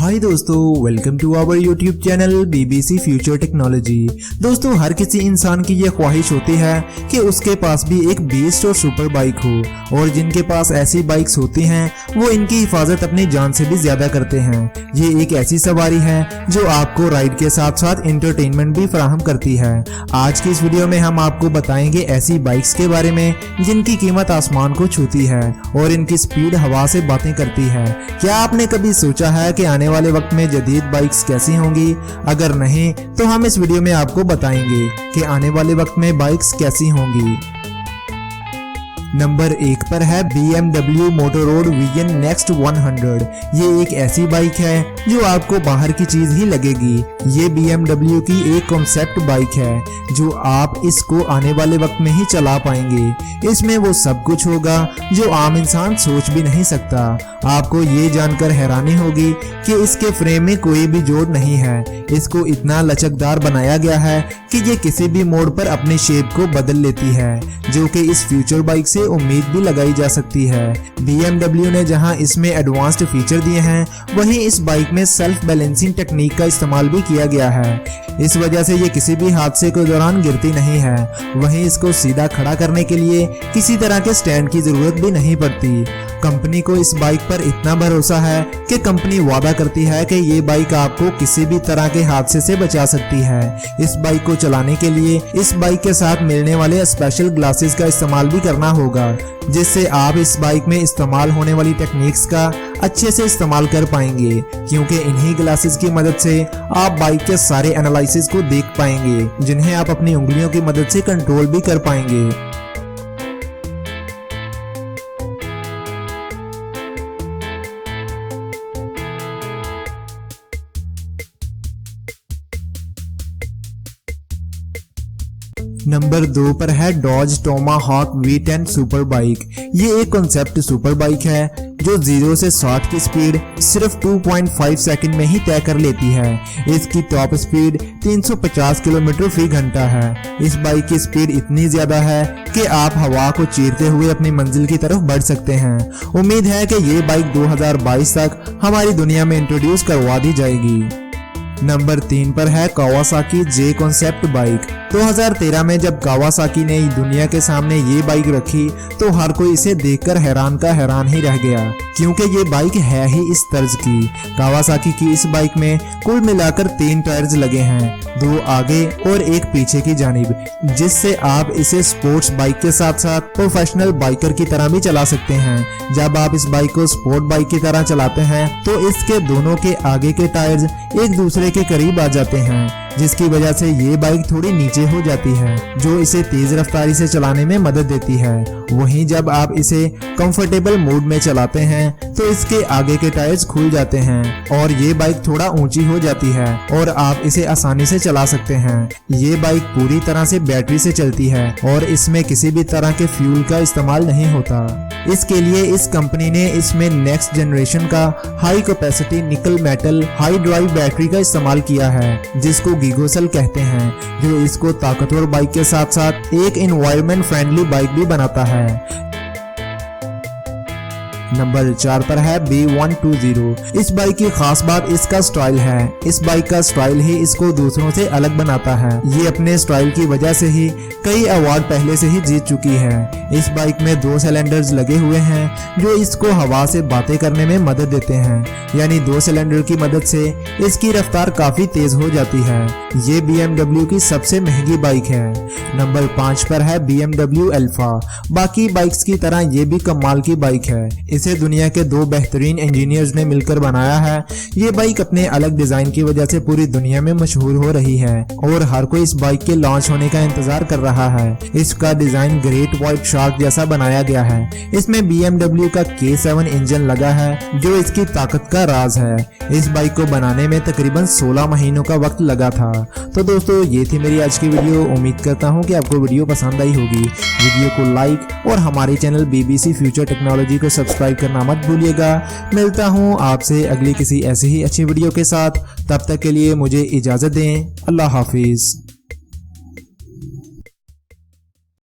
हाय दोस्तों, welcome to our YouTube channel BBC future technology. दोस्तों, हर किसी इंसान की ये ख्वाहिश होती है कि उसके पास भी एक बीस्ट और सुपर बाइक हो, और जिनके पास ऐसी बाइक्स होती हैं वो इनकी हिफाजत अपनी जान से भी ज्यादा करते हैं। ये एक ऐसी सवारी है जो आपको राइड के साथ साथ एंटरटेनमेंट भी फराहम करती है। आज की इस वीडियो में हम आपको बताएंगे ऐसी बाइक्स के बारे में जिनकी कीमत आसमान को छूती है और इनकी स्पीड हवा से बातें करती है। क्या आपने कभी सोचा है कि आने वाले वक्त में जदीद बाइक्स कैसी होंगी? अगर नहीं तो हम इस वीडियो में आपको बताएंगे कि आने वाले वक्त में बाइक्स कैसी होंगी। नंबर 1 पर है BMW मोटोरोड विजन नेक्स्ट 100। ये एक ऐसी बाइक है जो आपको बाहर की चीज ही लगेगी। ये BMW की एक कॉन्सेप्ट बाइक है जो आप इसको आने वाले वक्त में ही चला पाएंगे। इसमें वो सब कुछ होगा जो आम इंसान सोच भी नहीं सकता। आपको ये जानकर हैरानी होगी कि इसके फ्रेम में कोई भी जोड़ नहीं है। इसको इतना लचकदार बनाया गया है कि ये किसी भी मोड़ पर अपनी शेप को बदल लेती है, जो कि इस फ्यूचर बाइक से उम्मीद भी लगाई जा सकती है। BMW ने जहां इसमें एडवांस्ड फीचर दिए हैं, वहीं इस बाइक में सेल्फ बैलेंसिंग टेक्निक का इस्तेमाल भी किया गया है। इस वजह से ये किसी भी हादसे के दौरान गिरती नहीं है। वहीं इसको सीधा खड़ा करने के लिए किसी तरह के स्टैंड की जरूरत भी नहीं पड़ती। कंपनी को इस बाइक पर इतना भरोसा है कि कंपनी वादा करती है कि ये बाइक आपको किसी भी तरह के हादसे से बचा सकती है। इस बाइक को चलाने के लिए इस बाइक के साथ मिलने वाले स्पेशल ग्लासेस का इस्तेमाल भी करना होगा, जिससे आप इस बाइक में इस्तेमाल होने वाली टेक्निक्स का अच्छे से इस्तेमाल कर पाएंगे, क्योंकि इन्हीं ग्लासेस की मदद से आप बाइक के सारे एनालिसिस को देख पाएंगे, जिन्हें आप अपनी उंगलियों की मदद से कंट्रोल भी कर पाएंगे। नंबर 2 पर है Dodge Tomahawk V10 super bike. ये एक कॉन्सेप्ट सुपर बाइक है जो 0 से 60 की स्पीड सिर्फ 2.5 सेकंड में ही तय कर लेती है। इसकी टॉप स्पीड 350 किलोमीटर फी घंटा है। इस बाइक की स्पीड इतनी ज्यादा है कि आप हवा को चीरते हुए अपनी मंजिल की तरफ बढ़ सकते हैं। उम्मीद है कि ये बाइक 2022 तक हमारी दुनिया में इंट्रोड्यूस करवा दी जाएगी। नंबर 3 पर है कावासाकी J कॉन्सेप्ट बाइक। 2013 में जब कावासाकी ने दुनिया के सामने ये बाइक रखी तो हर कोई इसे देखकर हैरान का हैरान ही रह गया, क्योंकि ये बाइक है ही इस तर्ज की। कावासाकी की इस बाइक में कुल मिलाकर 3 टायर्स लगे हैं, 2 आगे और 1 पीछे की जानिब, जिससे आप इसे स्पोर्ट्स बाइक के साथ साथ प्रोफेशनल बाइकर की तरह भी चला सकते हैं। जब आप इस बाइक को स्पोर्ट बाइक की तरह चलाते हैं तो इसके दोनों के आगे के टायर्स एक दूसरे के करीब आ जाते हैं, जिसकी वजह से ये बाइक थोड़ी नीचे हो जाती है, जो इसे तेज रफ्तारी से चलाने में मदद देती है। वहीं जब आप इसे कंफर्टेबल मोड में चलाते हैं तो इसके आगे के टायर्स खुल जाते हैं और ये बाइक थोड़ा ऊंची हो जाती है और आप इसे आसानी से चला सकते हैं। ये बाइक पूरी तरह से बैटरी से चलती है और इसमें किसी भी तरह के फ्यूल का इस्तेमाल नहीं होता। इसके लिए इस कंपनी ने इसमें नेक्स्ट जनरेशन का high capacity nickel metal high drive battery का इस्तेमाल किया है, जिसको गीगोसेल कहते हैं, जो इसको ताकतवर बाइक के साथ साथ एक एनवायरनमेंट फ्रेंडली बाइक भी बनाता है। नंबर 4 पर है B120। इस बाइक की खास बात इसका स्टाइल है। इस बाइक का स्टाइल ही इसको दूसरों से अलग बनाता है। ये अपने स्टाइल की वजह से ही कई अवार्ड पहले से ही जीत चुकी है। इस बाइक में 2 सिलेंडर्स लगे हुए हैं जो इसको हवा से बातें करने में मदद देते हैं, यानी 2 सिलेंडर की मदद से इसकी रफ्तार काफी तेज हो जाती है। ये BMW की सबसे महंगी बाइक है। नंबर 5 पर है BMW अल्फा। बाकी बाइक्स की तरह ये भी कमाल की बाइक है। इसे दुनिया के 2 बेहतरीन इंजीनियर्स ने मिलकर बनाया है। ये बाइक अपने अलग डिजाइन की वजह से पूरी दुनिया में मशहूर हो रही है और हर कोई इस बाइक के लॉन्च होने का इंतजार कर रहा है। इसका डिजाइन ग्रेट व्हाइट शार्क जैसा बनाया गया है। इसमें BMW का K7 इंजन लगा है, जो इसकी ताकत का राज है। इस बाइक को बनाने में तकरीबन 16 महीनों का वक्त लगा था। तो दोस्तों, ये थी मेरी आज की वीडियो। उम्मीद करता हूँ कि आपको वीडियो पसंद आई होगी। वीडियो को लाइक और हमारे चैनल BBC फ्यूचर टेक्नोलॉजी को सब्सक्राइब करना मत भूलिएगा। मिलता हूँ आपसे अगली किसी ऐसी ही अच्छी वीडियो के साथ। तब तक के लिए मुझे इजाजत दें। अल्लाह हाफिज।